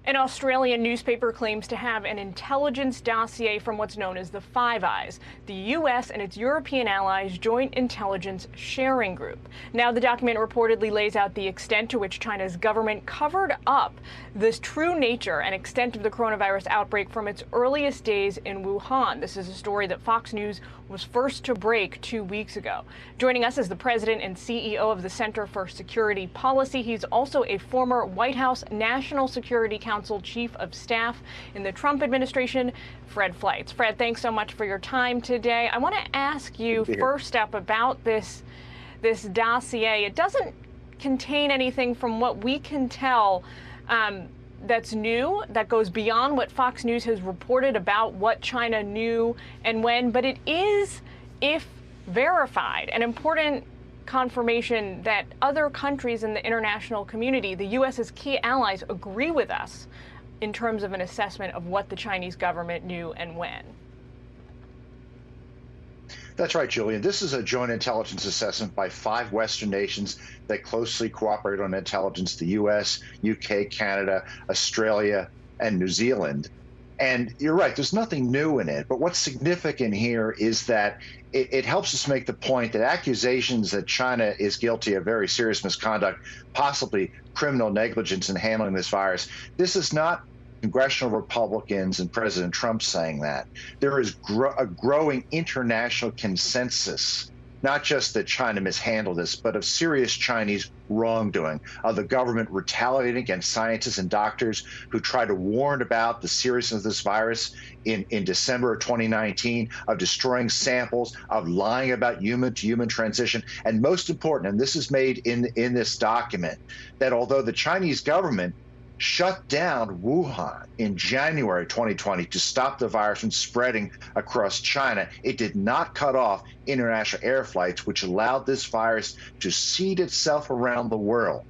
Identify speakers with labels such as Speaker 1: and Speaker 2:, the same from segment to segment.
Speaker 1: An Australian newspaper claims to have an intelligence dossier from what's known as the Five Eyes, the U.S. and its European allies' joint intelligence sharing group. Now, the document reportedly lays out the extent to which China's government covered up the true nature and extent of the coronavirus outbreak from its earliest days in Wuhan. This is a story that Fox News was first to break 2 weeks ago. Joining us is the president and CEO of the Center for Security Policy. He's also a former White House National Security Council Chief of Staff in the Trump administration, Fred Fleitz. Fred, thanks so much for your time today. I want to ask you first up about this dossier. It doesn't contain anything from what we can tell that's new, that goes beyond what Fox News has reported about what China knew and when, but it is, if verified, an important confirmation that other countries in the international community, the U.S.'s key allies, agree with us in terms of an assessment of what the Chinese government knew and when.
Speaker 2: That's right, Julian. This is a joint intelligence assessment by 5 Western nations that closely cooperate on intelligence: the U.S., U.K., Canada, Australia, and New Zealand. And you're right, there's nothing new in it. But what's significant here is that it helps us make the point that accusations that China is guilty of very serious misconduct, possibly criminal negligence in handling this virus, this is not congressional Republicans and President Trump saying that. There is a growing international consensus, not just that China mishandled this, but of serious Chinese wrongdoing, of the government retaliating against scientists and doctors who tried to warn about the seriousness of this virus in December of 2019, of destroying samples, of lying about human-to-human transition, and most important, and this is made in this document, that although the Chinese government shut down Wuhan in January 2020 to stop the virus from spreading across China, it did not cut off international air flights, which allowed this virus to seed itself around the world.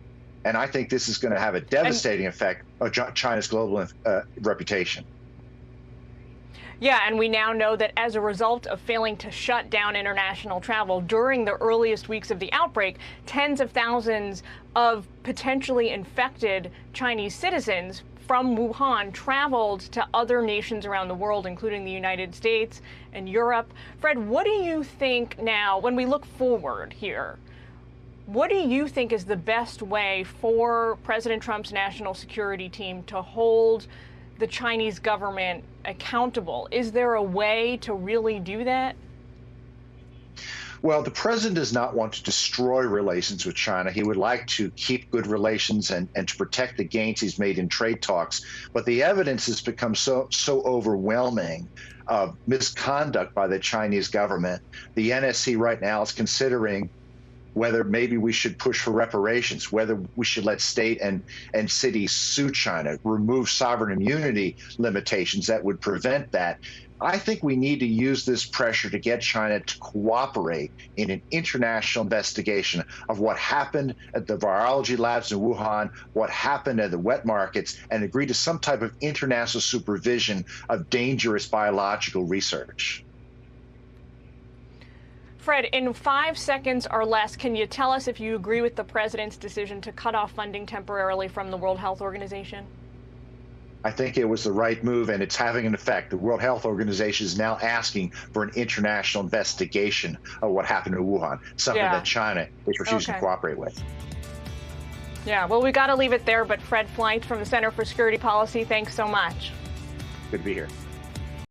Speaker 2: And I think this is going to have a devastating effect on China's global reputation.
Speaker 1: Yeah, and we now know that as a result of failing to shut down international travel during the earliest weeks of the outbreak, tens of thousands of potentially infected Chinese citizens from Wuhan traveled to other nations around the world, including the United States and Europe. Fred, what do you think now, when we look forward here, what do you think is the best way for President Trump's national security team to hold the Chinese government accountable? Is there a way to really do that?
Speaker 2: Well, the president does not want to destroy relations with China. He would like to keep good relations and to protect the gains he's made in trade talks. But the evidence has become so overwhelming of misconduct by the Chinese government. The NSC right now is considering whether maybe we should push for reparations, whether we should let state and cities sue China, remove sovereign immunity limitations that would prevent that. I think we need to use this pressure to get China to cooperate in an international investigation of what happened at the virology labs in Wuhan, what happened at the wet markets, and agree to some type of international supervision of dangerous biological research.
Speaker 1: Fred, in 5 seconds or less, can you tell us if you agree with the president's decision to cut off funding temporarily from the World Health Organization?
Speaker 2: I think it was the right move, and it's having an effect. The World Health Organization is now asking for an international investigation of what happened in Wuhan, something that China is refusing to cooperate with.
Speaker 1: Yeah, well, we got to leave it there, but Fred Fleitz from the Center for Security Policy, thanks so much.
Speaker 2: Good to be here.